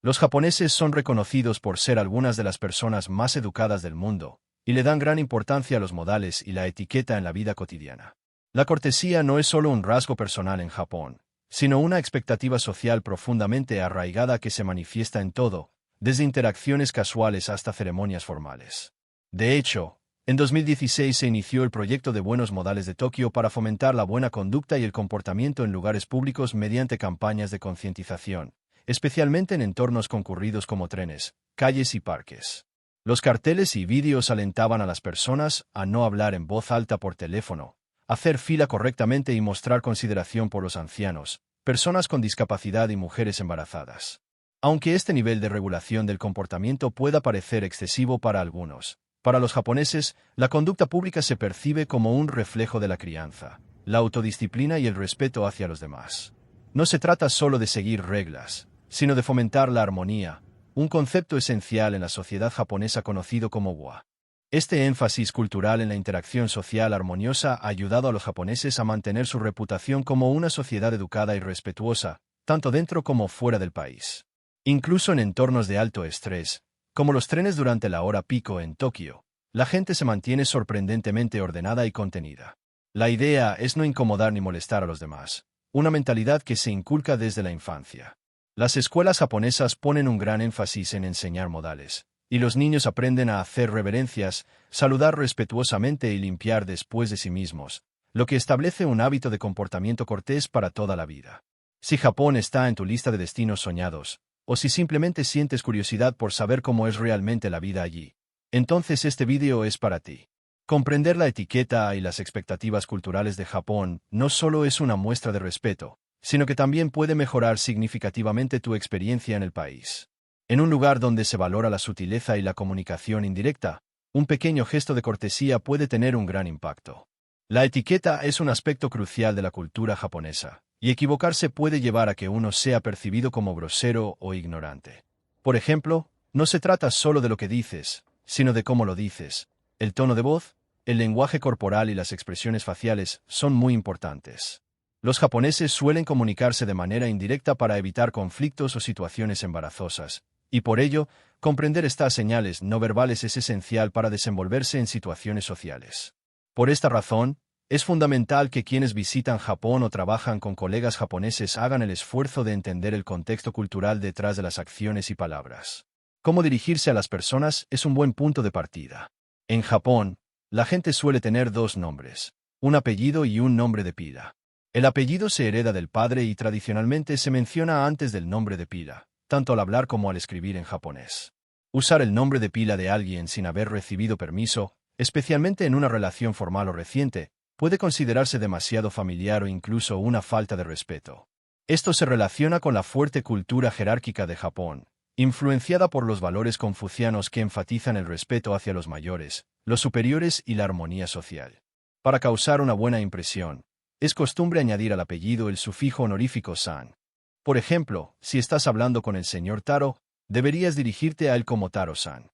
Los japoneses son reconocidos por ser algunas de las personas más educadas del mundo, y le dan gran importancia a los modales y la etiqueta en la vida cotidiana. La cortesía no es solo un rasgo personal en Japón, sino una expectativa social profundamente arraigada que se manifiesta en todo, desde interacciones casuales hasta ceremonias formales. De hecho, en 2016 se inició el proyecto de Buenos Modales de Tokio para fomentar la buena conducta y el comportamiento en lugares públicos mediante campañas de concientización, especialmente en entornos concurridos como trenes, calles y parques. Los carteles y vídeos alentaban a las personas a no hablar en voz alta por teléfono, hacer fila correctamente y mostrar consideración por los ancianos, personas con discapacidad y mujeres embarazadas. Aunque este nivel de regulación del comportamiento pueda parecer excesivo para algunos, para los japoneses, la conducta pública se percibe como un reflejo de la crianza, la autodisciplina y el respeto hacia los demás. No se trata solo de seguir reglas, sino de fomentar la armonía, un concepto esencial en la sociedad japonesa conocido como wa. Este énfasis cultural en la interacción social armoniosa ha ayudado a los japoneses a mantener su reputación como una sociedad educada y respetuosa, tanto dentro como fuera del país. Incluso en entornos de alto estrés, como los trenes durante la hora pico en Tokio, la gente se mantiene sorprendentemente ordenada y contenida. La idea es no incomodar ni molestar a los demás, una mentalidad que se inculca desde la infancia. Las escuelas japonesas ponen un gran énfasis en enseñar modales, y los niños aprenden a hacer reverencias, saludar respetuosamente y limpiar después de sí mismos, lo que establece un hábito de comportamiento cortés para toda la vida. Si Japón está en tu lista de destinos soñados, o si simplemente sientes curiosidad por saber cómo es realmente la vida allí, entonces este vídeo es para ti. Comprender la etiqueta y las expectativas culturales de Japón no solo es una muestra de respeto, sino que también puede mejorar significativamente tu experiencia en el país. En un lugar donde se valora la sutileza y la comunicación indirecta, un pequeño gesto de cortesía puede tener un gran impacto. La etiqueta es un aspecto crucial de la cultura japonesa, y equivocarse puede llevar a que uno sea percibido como grosero o ignorante. Por ejemplo, no se trata solo de lo que dices, sino de cómo lo dices. El tono de voz, el lenguaje corporal y las expresiones faciales son muy importantes. Los japoneses suelen comunicarse de manera indirecta para evitar conflictos o situaciones embarazosas, y por ello, comprender estas señales no verbales es esencial para desenvolverse en situaciones sociales. Por esta razón, es fundamental que quienes visitan Japón o trabajan con colegas japoneses hagan el esfuerzo de entender el contexto cultural detrás de las acciones y palabras. Cómo dirigirse a las personas es un buen punto de partida. En Japón, la gente suele tener dos nombres, un apellido y un nombre de pila. El apellido se hereda del padre y tradicionalmente se menciona antes del nombre de pila, tanto al hablar como al escribir en japonés. Usar el nombre de pila de alguien sin haber recibido permiso, especialmente en una relación formal o reciente, puede considerarse demasiado familiar o incluso una falta de respeto. Esto se relaciona con la fuerte cultura jerárquica de Japón, influenciada por los valores confucianos que enfatizan el respeto hacia los mayores, los superiores y la armonía social. Para causar una buena impresión, es costumbre añadir al apellido el sufijo honorífico san. Por ejemplo, si estás hablando con el señor Taro, deberías dirigirte a él como Taro-san.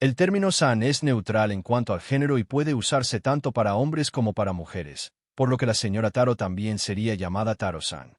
El término san es neutral en cuanto al género y puede usarse tanto para hombres como para mujeres, por lo que la señora Taro también sería llamada Taro-san.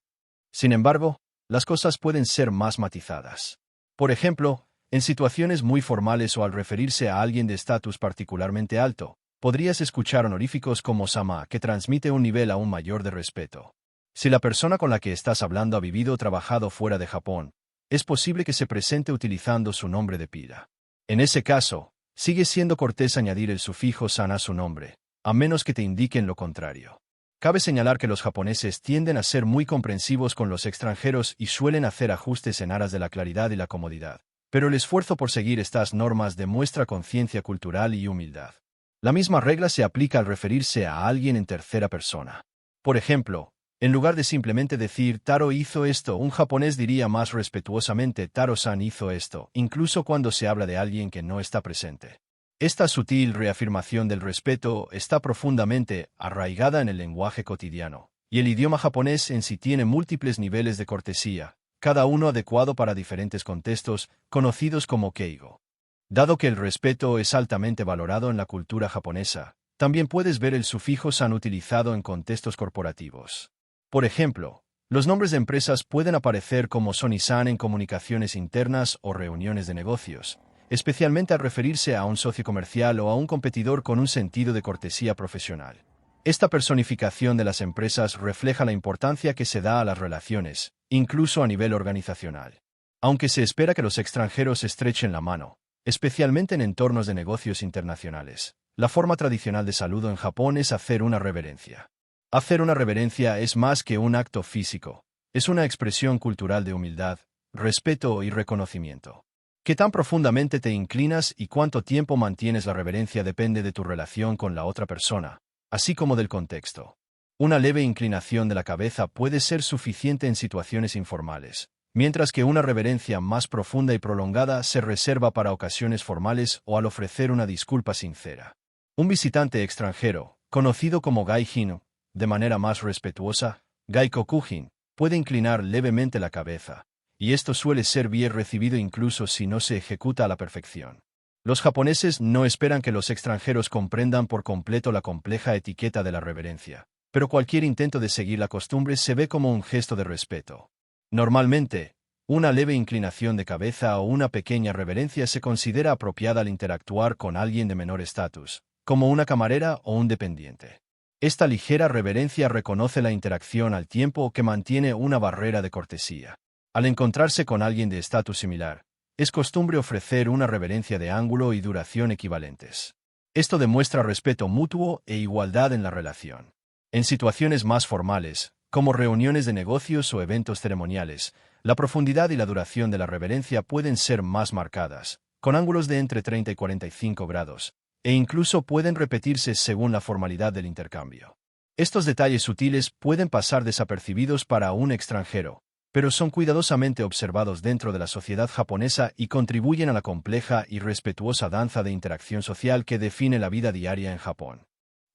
Sin embargo, las cosas pueden ser más matizadas. Por ejemplo, en situaciones muy formales o al referirse a alguien de estatus particularmente alto, podrías escuchar honoríficos como sama, que transmite un nivel aún mayor de respeto. Si la persona con la que estás hablando ha vivido o trabajado fuera de Japón, es posible que se presente utilizando su nombre de pila. En ese caso, sigue siendo cortés añadir el sufijo san a su nombre, a menos que te indiquen lo contrario. Cabe señalar que los japoneses tienden a ser muy comprensivos con los extranjeros y suelen hacer ajustes en aras de la claridad y la comodidad, pero el esfuerzo por seguir estas normas demuestra conciencia cultural y humildad. La misma regla se aplica al referirse a alguien en tercera persona. Por ejemplo, en lugar de simplemente decir Taro hizo esto, un japonés diría más respetuosamente Taro-san hizo esto, incluso cuando se habla de alguien que no está presente. Esta sutil reafirmación del respeto está profundamente arraigada en el lenguaje cotidiano, y el idioma japonés en sí tiene múltiples niveles de cortesía, cada uno adecuado para diferentes contextos, conocidos como keigo. Dado que el respeto es altamente valorado en la cultura japonesa, también puedes ver el sufijo san utilizado en contextos corporativos. Por ejemplo, Los nombres de empresas pueden aparecer como son-y-san en comunicaciones internas o reuniones de negocios, especialmente al referirse a un socio comercial o a un competidor con un sentido de cortesía profesional. Esta personificación de las empresas refleja la importancia que se da a las relaciones, incluso a nivel organizacional. Aunque se espera que los extranjeros estrechen la mano, especialmente en entornos de negocios internacionales, la forma tradicional de saludo en Japón es hacer una reverencia. Hacer una reverencia es más que un acto físico, es una expresión cultural de humildad, respeto y reconocimiento. Qué tan profundamente te inclinas y cuánto tiempo mantienes la reverencia depende de tu relación con la otra persona, así como del contexto. Una leve inclinación de la cabeza puede ser suficiente en situaciones informales, mientras que una reverencia más profunda y prolongada se reserva para ocasiones formales o al ofrecer una disculpa sincera. Un visitante extranjero, conocido como gaijin, de manera más respetuosa, gaikokujin, puede inclinar levemente la cabeza, y esto suele ser bien recibido incluso si no se ejecuta a la perfección. Los japoneses no esperan que los extranjeros comprendan por completo la compleja etiqueta de la reverencia, pero cualquier intento de seguir la costumbre se ve como un gesto de respeto. Normalmente, una leve inclinación de cabeza o una pequeña reverencia se considera apropiada al interactuar con alguien de menor estatus, como una camarera o un dependiente. Esta ligera reverencia reconoce la interacción al tiempo que mantiene una barrera de cortesía. Al encontrarse con alguien de estatus similar, es costumbre ofrecer una reverencia de ángulo y duración equivalentes. Esto demuestra respeto mutuo e igualdad en la relación. En situaciones más formales, como reuniones de negocios o eventos ceremoniales, la profundidad y la duración de la reverencia pueden ser más marcadas, con ángulos de entre 30 y 45 grados, e incluso pueden repetirse según la formalidad del intercambio. Estos detalles sutiles pueden pasar desapercibidos para un extranjero, pero son cuidadosamente observados dentro de la sociedad japonesa y contribuyen a la compleja y respetuosa danza de interacción social que define la vida diaria en Japón.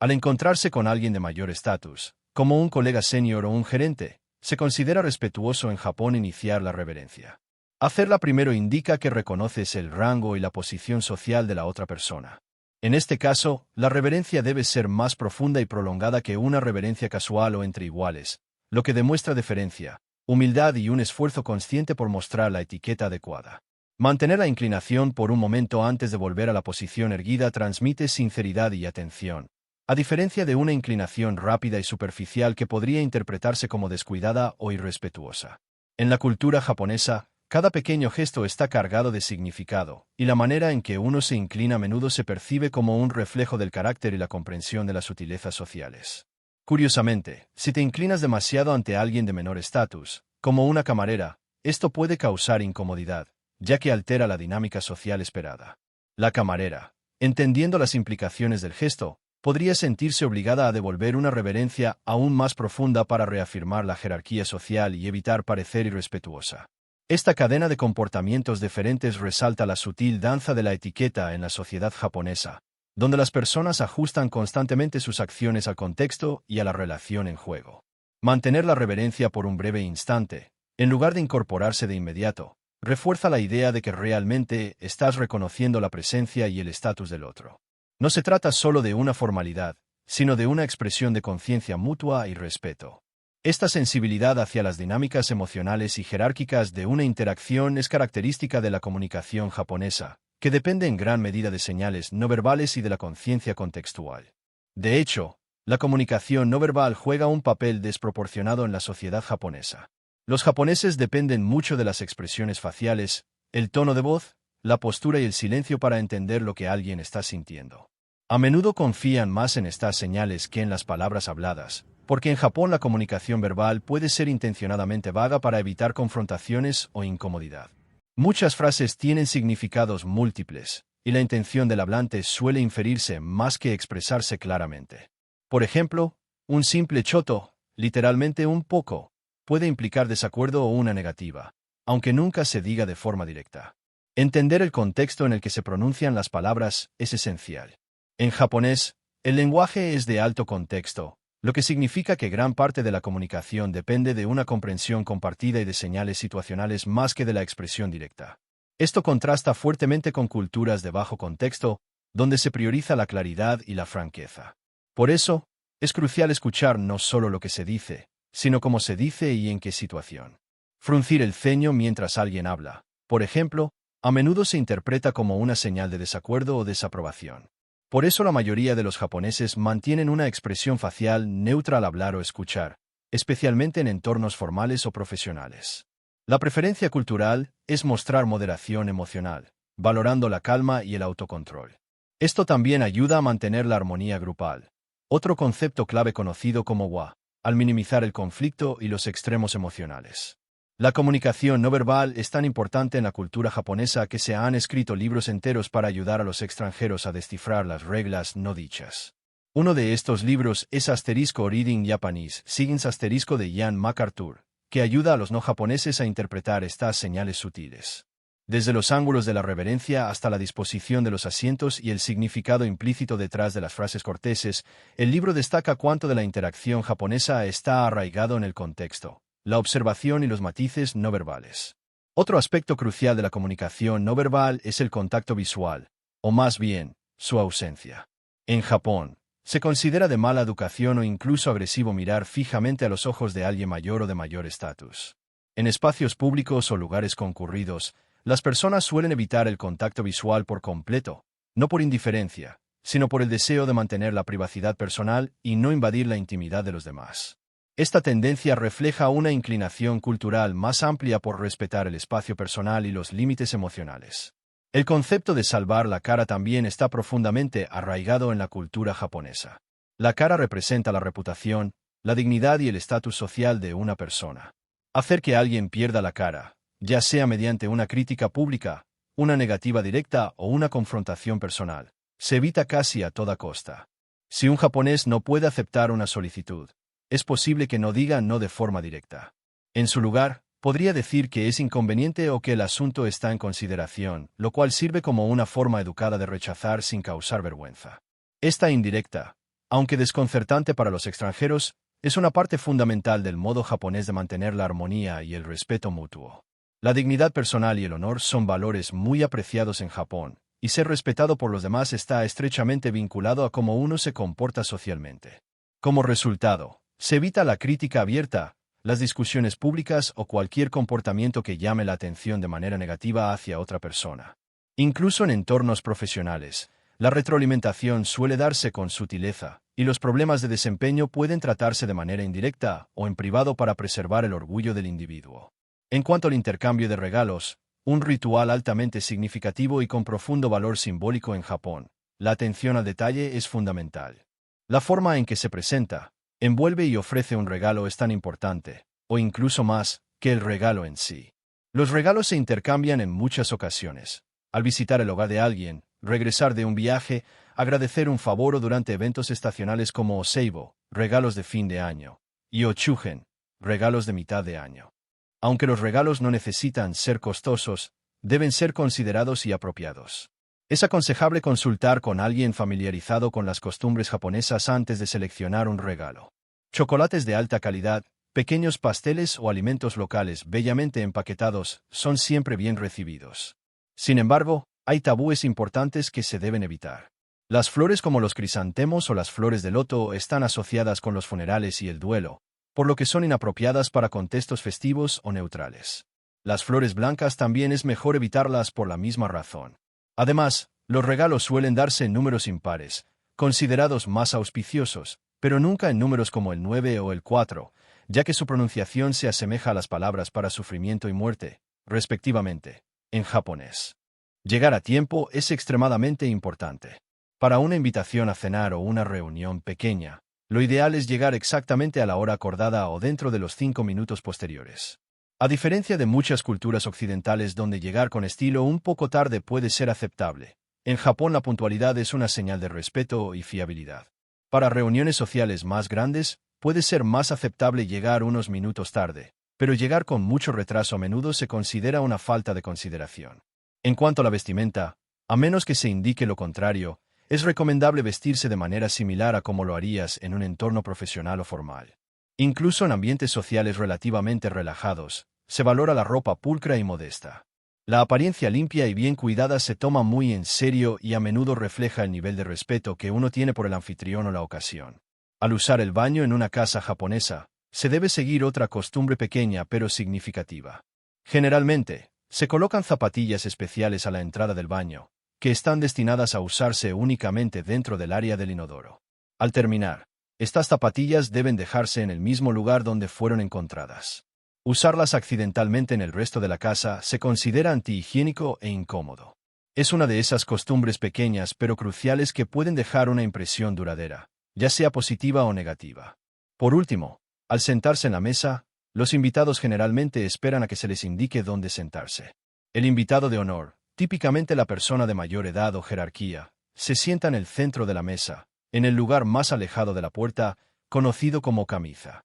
Al encontrarse con alguien de mayor estatus, como un colega senior o un gerente, se considera respetuoso en Japón iniciar la reverencia. Hacerla primero indica que reconoces el rango y la posición social de la otra persona. En este caso, la reverencia debe ser más profunda y prolongada que una reverencia casual o entre iguales, lo que demuestra deferencia, humildad y un esfuerzo consciente por mostrar la etiqueta adecuada. Mantener la inclinación por un momento antes de volver a la posición erguida transmite sinceridad y atención, a diferencia de una inclinación rápida y superficial que podría interpretarse como descuidada o irrespetuosa. En la cultura japonesa, cada pequeño gesto está cargado de significado, y la manera en que uno se inclina a menudo se percibe como un reflejo del carácter y la comprensión de las sutilezas sociales. Curiosamente, si te inclinas demasiado ante alguien de menor estatus, como una camarera, esto puede causar incomodidad, ya que altera la dinámica social esperada. La camarera, entendiendo las implicaciones del gesto, podría sentirse obligada a devolver una reverencia aún más profunda para reafirmar la jerarquía social y evitar parecer irrespetuosa. Esta cadena de comportamientos diferentes resalta la sutil danza de la etiqueta en la sociedad japonesa, donde las personas ajustan constantemente sus acciones al contexto y a la relación en juego. Mantener la reverencia por un breve instante, en lugar de incorporarse de inmediato, refuerza la idea de que realmente estás reconociendo la presencia y el estatus del otro. No se trata solo de una formalidad, sino de una expresión de conciencia mutua y respeto. Esta sensibilidad hacia las dinámicas emocionales y jerárquicas de una interacción es característica de la comunicación japonesa, que depende en gran medida de señales no verbales y de la conciencia contextual. De hecho, la comunicación no verbal juega un papel desproporcionado en la sociedad japonesa. Los japoneses dependen mucho de las expresiones faciales, el tono de voz, la postura y el silencio para entender lo que alguien está sintiendo. A menudo confían más en estas señales que en las palabras habladas, porque en Japón la comunicación verbal puede ser intencionadamente vaga para evitar confrontaciones o incomodidad. Muchas frases tienen significados múltiples, y la intención del hablante suele inferirse más que expresarse claramente. Por ejemplo, un simple choto, literalmente un poco, puede implicar desacuerdo o una negativa, aunque nunca se diga de forma directa. Entender el contexto en el que se pronuncian las palabras es esencial. En japonés, el lenguaje es de alto contexto, lo que significa que gran parte de la comunicación depende de una comprensión compartida y de señales situacionales más que de la expresión directa. Esto contrasta fuertemente con culturas de bajo contexto, donde se prioriza la claridad y la franqueza. Por eso, es crucial escuchar no solo lo que se dice, sino cómo se dice y en qué situación. Fruncir el ceño mientras alguien habla, por ejemplo, a menudo se interpreta como una señal de desacuerdo o desaprobación. Por eso la mayoría de los japoneses mantienen una expresión facial neutra al hablar o escuchar, especialmente en entornos formales o profesionales. La preferencia cultural es mostrar moderación emocional, valorando la calma y el autocontrol. Esto también ayuda a mantener la armonía grupal. Otro concepto clave conocido como wa, al minimizar el conflicto y los extremos emocionales. La comunicación no verbal es tan importante en la cultura japonesa que se han escrito libros enteros para ayudar a los extranjeros a descifrar las reglas no dichas. Uno de estos libros es Reading Japanese, ** de Ian MacArthur, que ayuda a los no japoneses a interpretar estas señales sutiles. Desde los ángulos de la reverencia hasta la disposición de los asientos y el significado implícito detrás de las frases corteses, el libro destaca cuánto de la interacción japonesa está arraigado en el contexto, la observación y los matices no verbales. Otro aspecto crucial de la comunicación no verbal es el contacto visual, o más bien, su ausencia. En Japón, se considera de mala educación o incluso agresivo mirar fijamente a los ojos de alguien mayor o de mayor estatus. En espacios públicos o lugares concurridos, las personas suelen evitar el contacto visual por completo, no por indiferencia, sino por el deseo de mantener la privacidad personal y no invadir la intimidad de los demás. Esta tendencia refleja una inclinación cultural más amplia por respetar el espacio personal y los límites emocionales. El concepto de salvar la cara también está profundamente arraigado en la cultura japonesa. La cara representa la reputación, la dignidad y el estatus social de una persona. Hacer que alguien pierda la cara, ya sea mediante una crítica pública, una negativa directa o una confrontación personal, se evita casi a toda costa. Si un japonés no puede aceptar una solicitud, es posible que no diga no de forma directa. En su lugar, podría decir que es inconveniente o que el asunto está en consideración, lo cual sirve como una forma educada de rechazar sin causar vergüenza. Esta indirecta, aunque desconcertante para los extranjeros, es una parte fundamental del modo japonés de mantener la armonía y el respeto mutuo. La dignidad personal y el honor son valores muy apreciados en Japón, y ser respetado por los demás está estrechamente vinculado a cómo uno se comporta socialmente. Como resultado, se evita la crítica abierta, las discusiones públicas o cualquier comportamiento que llame la atención de manera negativa hacia otra persona. Incluso en entornos profesionales, la retroalimentación suele darse con sutileza, y los problemas de desempeño pueden tratarse de manera indirecta o en privado para preservar el orgullo del individuo. En cuanto al intercambio de regalos, un ritual altamente significativo y con profundo valor simbólico en Japón, la atención al detalle es fundamental. La forma en que se presenta, envuelve y ofrece un regalo es tan importante, o incluso más, que el regalo en sí. Los regalos se intercambian en muchas ocasiones. Al visitar el hogar de alguien, regresar de un viaje, agradecer un favor o durante eventos estacionales como Oseibo, regalos de fin de año, y Ochugen, regalos de mitad de año. Aunque los regalos no necesitan ser costosos, deben ser considerados y apropiados. Es aconsejable consultar con alguien familiarizado con las costumbres japonesas antes de seleccionar un regalo. Chocolates de alta calidad, pequeños pasteles o alimentos locales bellamente empaquetados son siempre bien recibidos. Sin embargo, hay tabúes importantes que se deben evitar. Las flores como los crisantemos o las flores de loto están asociadas con los funerales y el duelo, por lo que son inapropiadas para contextos festivos o neutrales. Las flores blancas también es mejor evitarlas por la misma razón. Además, los regalos suelen darse en números impares, considerados más auspiciosos, pero nunca en números como el 9 o el 4, ya que su pronunciación se asemeja a las palabras para sufrimiento y muerte, respectivamente, en japonés. Llegar a tiempo es extremadamente importante. Para una invitación a cenar o una reunión pequeña, lo ideal es llegar exactamente a la hora acordada o dentro de los 5 minutos posteriores. A diferencia de muchas culturas occidentales donde llegar con estilo un poco tarde puede ser aceptable, en Japón la puntualidad es una señal de respeto y fiabilidad. Para reuniones sociales más grandes, puede ser más aceptable llegar unos minutos tarde, pero llegar con mucho retraso a menudo se considera una falta de consideración. En cuanto a la vestimenta, a menos que se indique lo contrario, es recomendable vestirse de manera similar a como lo harías en un entorno profesional o formal. Incluso en ambientes sociales relativamente relajados, se valora la ropa pulcra y modesta. La apariencia limpia y bien cuidada se toma muy en serio y a menudo refleja el nivel de respeto que uno tiene por el anfitrión o la ocasión. Al usar el baño en una casa japonesa, se debe seguir otra costumbre pequeña pero significativa. Generalmente, se colocan zapatillas especiales a la entrada del baño, que están destinadas a usarse únicamente dentro del área del inodoro. Al terminar, estas zapatillas deben dejarse en el mismo lugar donde fueron encontradas. Usarlas accidentalmente en el resto de la casa se considera antihigiénico e incómodo. Es una de esas costumbres pequeñas pero cruciales que pueden dejar una impresión duradera, ya sea positiva o negativa. Por último, al sentarse en la mesa, los invitados generalmente esperan a que se les indique dónde sentarse. El invitado de honor, típicamente la persona de mayor edad o jerarquía, se sienta en el centro de la mesa, en el lugar más alejado de la puerta, conocido como camisa.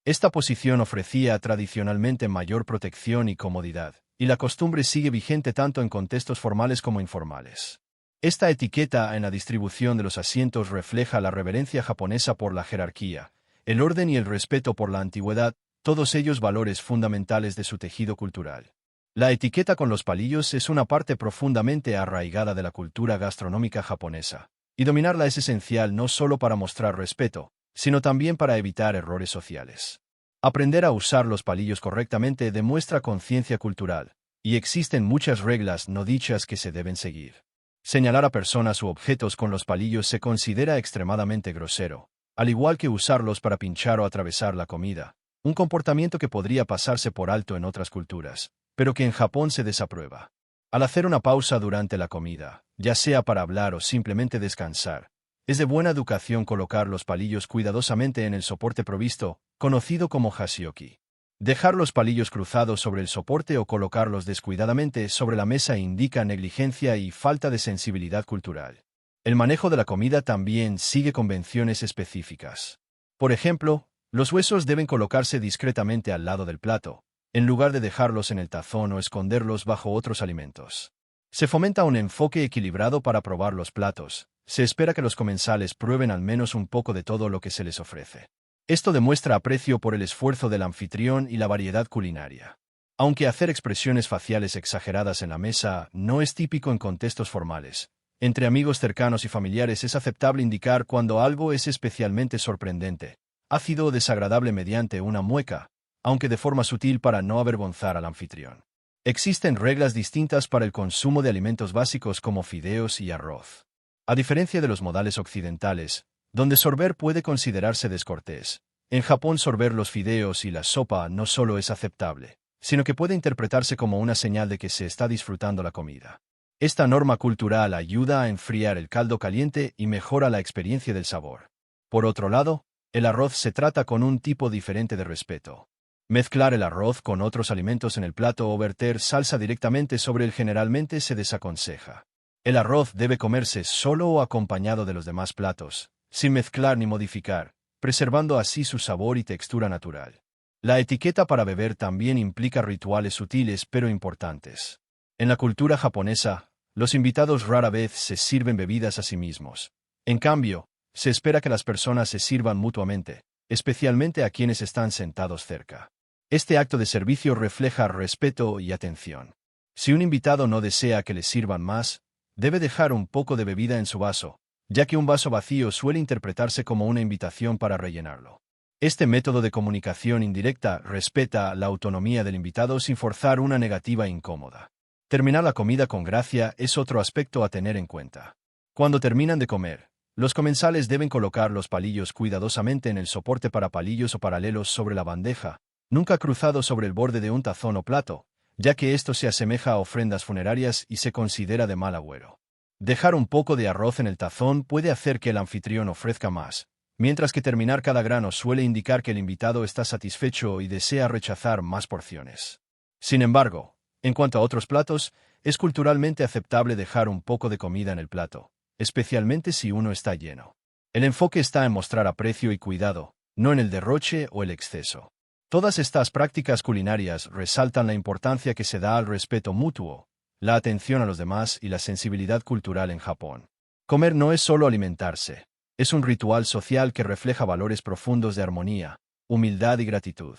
Esta posición ofrecía tradicionalmente mayor protección y comodidad, y la costumbre sigue vigente tanto en contextos formales como informales. Esta etiqueta en la distribución de los asientos refleja la reverencia japonesa por la jerarquía, el orden y el respeto por la antigüedad, todos ellos valores fundamentales de su tejido cultural. La etiqueta con los palillos es una parte profundamente arraigada de la cultura gastronómica japonesa, y dominarla es esencial no solo para mostrar respeto, sino también para evitar errores sociales. Aprender a usar los palillos correctamente demuestra conciencia cultural, y existen muchas reglas no dichas que se deben seguir. Señalar a personas u objetos con los palillos se considera extremadamente grosero, al igual que usarlos para pinchar o atravesar la comida, un comportamiento que podría pasarse por alto en otras culturas, pero que en Japón se desaprueba. Al hacer una pausa durante la comida, ya sea para hablar o simplemente descansar, es de buena educación colocar los palillos cuidadosamente en el soporte provisto, conocido como hashioki. Dejar los palillos cruzados sobre el soporte o colocarlos descuidadamente sobre la mesa indica negligencia y falta de sensibilidad cultural. El manejo de la comida también sigue convenciones específicas. Por ejemplo, los huesos deben colocarse discretamente al lado del plato, en lugar de dejarlos en el tazón o esconderlos bajo otros alimentos. Se fomenta un enfoque equilibrado para probar los platos. Se espera que los comensales prueben al menos un poco de todo lo que se les ofrece. Esto demuestra aprecio por el esfuerzo del anfitrión y la variedad culinaria. Aunque hacer expresiones faciales exageradas en la mesa no es típico en contextos formales, entre amigos cercanos y familiares es aceptable indicar cuando algo es especialmente sorprendente, ácido o desagradable mediante una mueca, aunque de forma sutil para no avergonzar al anfitrión. Existen reglas distintas para el consumo de alimentos básicos como fideos y arroz. A diferencia de los modales occidentales, donde sorber puede considerarse descortés, en Japón sorber los fideos y la sopa no solo es aceptable, sino que puede interpretarse como una señal de que se está disfrutando la comida. Esta norma cultural ayuda a enfriar el caldo caliente y mejora la experiencia del sabor. Por otro lado, el arroz se trata con un tipo diferente de respeto. Mezclar el arroz con otros alimentos en el plato o verter salsa directamente sobre él generalmente se desaconseja. El arroz debe comerse solo o acompañado de los demás platos, sin mezclar ni modificar, preservando así su sabor y textura natural. La etiqueta para beber también implica rituales sutiles pero importantes. En la cultura japonesa, los invitados rara vez se sirven bebidas a sí mismos. En cambio, se espera que las personas se sirvan mutuamente, especialmente a quienes están sentados cerca. Este acto de servicio refleja respeto y atención. Si un invitado no desea que le sirvan más, debe dejar un poco de bebida en su vaso, ya que un vaso vacío suele interpretarse como una invitación para rellenarlo. Este método de comunicación indirecta respeta la autonomía del invitado sin forzar una negativa incómoda. Terminar la comida con gracia es otro aspecto a tener en cuenta. Cuando terminan de comer, los comensales deben colocar los palillos cuidadosamente en el soporte para palillos o paralelos sobre la bandeja, nunca cruzados sobre el borde de un tazón o plato, ya que esto se asemeja a ofrendas funerarias y se considera de mal agüero. Dejar un poco de arroz en el tazón puede hacer que el anfitrión ofrezca más, mientras que terminar cada grano suele indicar que el invitado está satisfecho y desea rechazar más porciones. Sin embargo, en cuanto a otros platos, es culturalmente aceptable dejar un poco de comida en el plato, especialmente si uno está lleno. El enfoque está en mostrar aprecio y cuidado, no en el derroche o el exceso. Todas estas prácticas culinarias resaltan la importancia que se da al respeto mutuo, la atención a los demás y la sensibilidad cultural en Japón. Comer no es solo alimentarse, es un ritual social que refleja valores profundos de armonía, humildad y gratitud.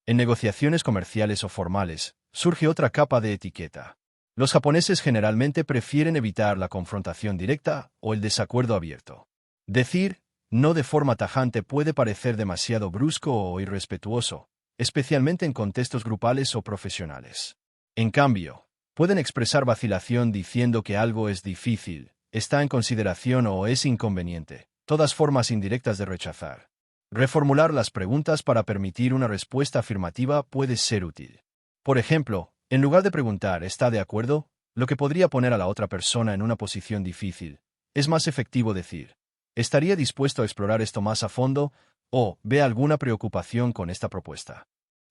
En negociaciones comerciales o formales, surge otra capa de etiqueta. Los japoneses generalmente prefieren evitar la confrontación directa o el desacuerdo abierto. Decir, no de forma tajante, puede parecer demasiado brusco o irrespetuoso, especialmente en contextos grupales o profesionales. En cambio, pueden expresar vacilación diciendo que algo es difícil, está en consideración o es inconveniente, todas formas indirectas de rechazar. Reformular las preguntas para permitir una respuesta afirmativa puede ser útil. Por ejemplo, en lugar de preguntar ¿está de acuerdo?, lo que podría poner a la otra persona en una posición difícil, es más efectivo decir ¿estaría dispuesto a explorar esto más a fondo? O ¿ve alguna preocupación con esta propuesta?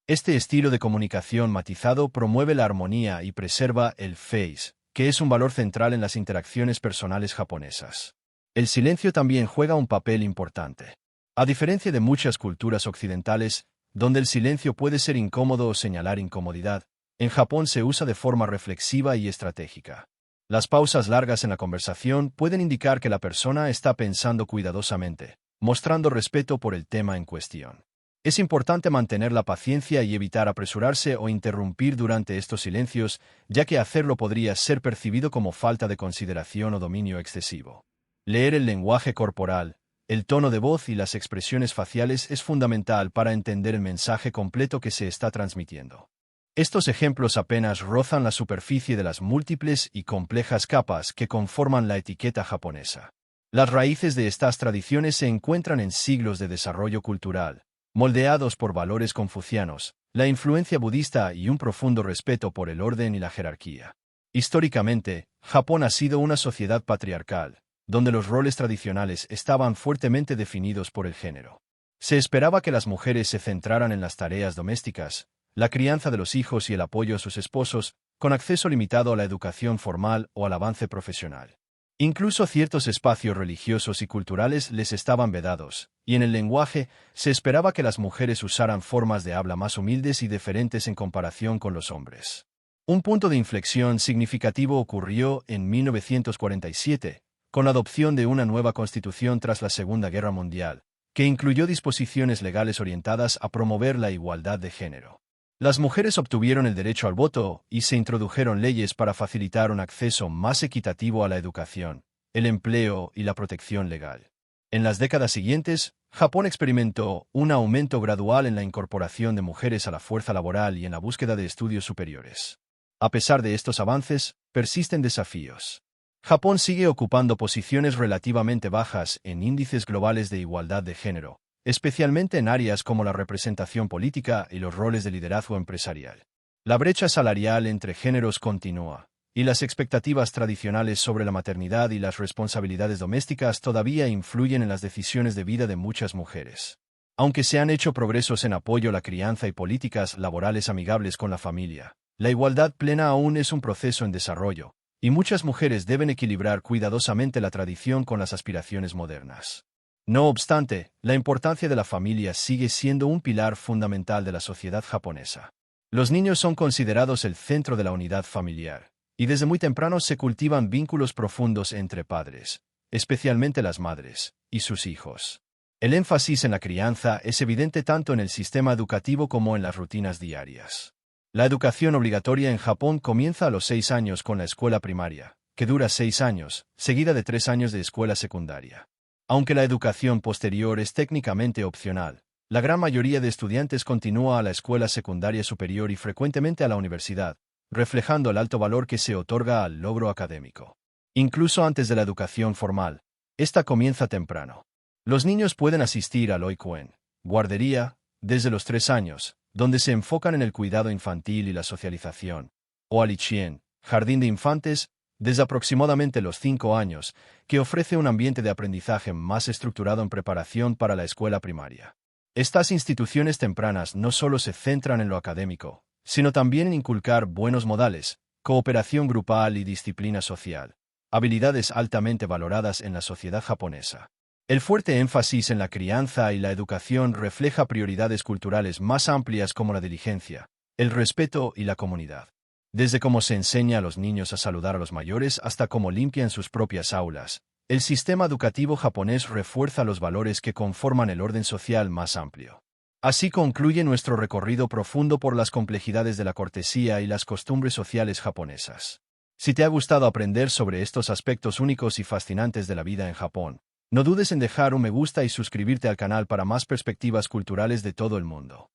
Este estilo de comunicación matizado promueve la armonía y preserva el face, que es un valor central en las interacciones personales japonesas. El silencio también juega un papel importante. A diferencia de muchas culturas occidentales, donde el silencio puede ser incómodo o señalar incomodidad, en Japón se usa de forma reflexiva y estratégica. Las pausas largas en la conversación pueden indicar que la persona está pensando cuidadosamente, mostrando respeto por el tema en cuestión. Es importante mantener la paciencia y evitar apresurarse o interrumpir durante estos silencios, ya que hacerlo podría ser percibido como falta de consideración o dominio excesivo. Leer el lenguaje corporal, el tono de voz y las expresiones faciales es fundamental para entender el mensaje completo que se está transmitiendo. Estos ejemplos apenas rozan la superficie de las múltiples y complejas capas que conforman la etiqueta japonesa. Las raíces de estas tradiciones se encuentran en siglos de desarrollo cultural, moldeados por valores confucianos, la influencia budista y un profundo respeto por el orden y la jerarquía. Históricamente, Japón ha sido una sociedad patriarcal, donde los roles tradicionales estaban fuertemente definidos por el género. Se esperaba que las mujeres se centraran en las tareas domésticas, la crianza de los hijos y el apoyo a sus esposos, con acceso limitado a la educación formal o al avance profesional. Incluso ciertos espacios religiosos y culturales les estaban vedados, y en el lenguaje se esperaba que las mujeres usaran formas de habla más humildes y deferentes en comparación con los hombres. Un punto de inflexión significativo ocurrió en 1947, con la adopción de una nueva constitución tras la Segunda Guerra Mundial, que incluyó disposiciones legales orientadas a promover la igualdad de género. Las mujeres obtuvieron el derecho al voto y se introdujeron leyes para facilitar un acceso más equitativo a la educación, el empleo y la protección legal. En las décadas siguientes, Japón experimentó un aumento gradual en la incorporación de mujeres a la fuerza laboral y en la búsqueda de estudios superiores. A pesar de estos avances, persisten desafíos. Japón sigue ocupando posiciones relativamente bajas en índices globales de igualdad de género, especialmente en áreas como la representación política y los roles de liderazgo empresarial. La brecha salarial entre géneros continúa, y las expectativas tradicionales sobre la maternidad y las responsabilidades domésticas todavía influyen en las decisiones de vida de muchas mujeres. Aunque se han hecho progresos en apoyo a la crianza y políticas laborales amigables con la familia, la igualdad plena aún es un proceso en desarrollo, y muchas mujeres deben equilibrar cuidadosamente la tradición con las aspiraciones modernas. No obstante, la importancia de la familia sigue siendo un pilar fundamental de la sociedad japonesa. Los niños son considerados el centro de la unidad familiar, y desde muy temprano se cultivan vínculos profundos entre padres, especialmente las madres, y sus hijos. El énfasis en la crianza es evidente tanto en el sistema educativo como en las rutinas diarias. La educación obligatoria en Japón comienza a los 6 años con la escuela primaria, que dura 6 años, seguida de 3 años de escuela secundaria. Aunque la educación posterior es técnicamente opcional, la gran mayoría de estudiantes continúa a la escuela secundaria superior y frecuentemente a la universidad, reflejando el alto valor que se otorga al logro académico. Incluso antes de la educación formal, esta comienza temprano. Los niños pueden asistir al oikuen, guardería, desde los 3 años, donde se enfocan en el cuidado infantil y la socialización, o al ichien, jardín de infantes, desde aproximadamente los 5 años, que ofrece un ambiente de aprendizaje más estructurado en preparación para la escuela primaria. Estas instituciones tempranas no solo se centran en lo académico, sino también en inculcar buenos modales, cooperación grupal y disciplina social, habilidades altamente valoradas en la sociedad japonesa. El fuerte énfasis en la crianza y la educación refleja prioridades culturales más amplias como la diligencia, el respeto y la comunidad. Desde cómo se enseña a los niños a saludar a los mayores hasta cómo limpian sus propias aulas, el sistema educativo japonés refuerza los valores que conforman el orden social más amplio. Así concluye nuestro recorrido profundo por las complejidades de la cortesía y las costumbres sociales japonesas. Si te ha gustado aprender sobre estos aspectos únicos y fascinantes de la vida en Japón, No dudes en dejar un me gusta y suscribirte al canal para más perspectivas culturales de todo el mundo.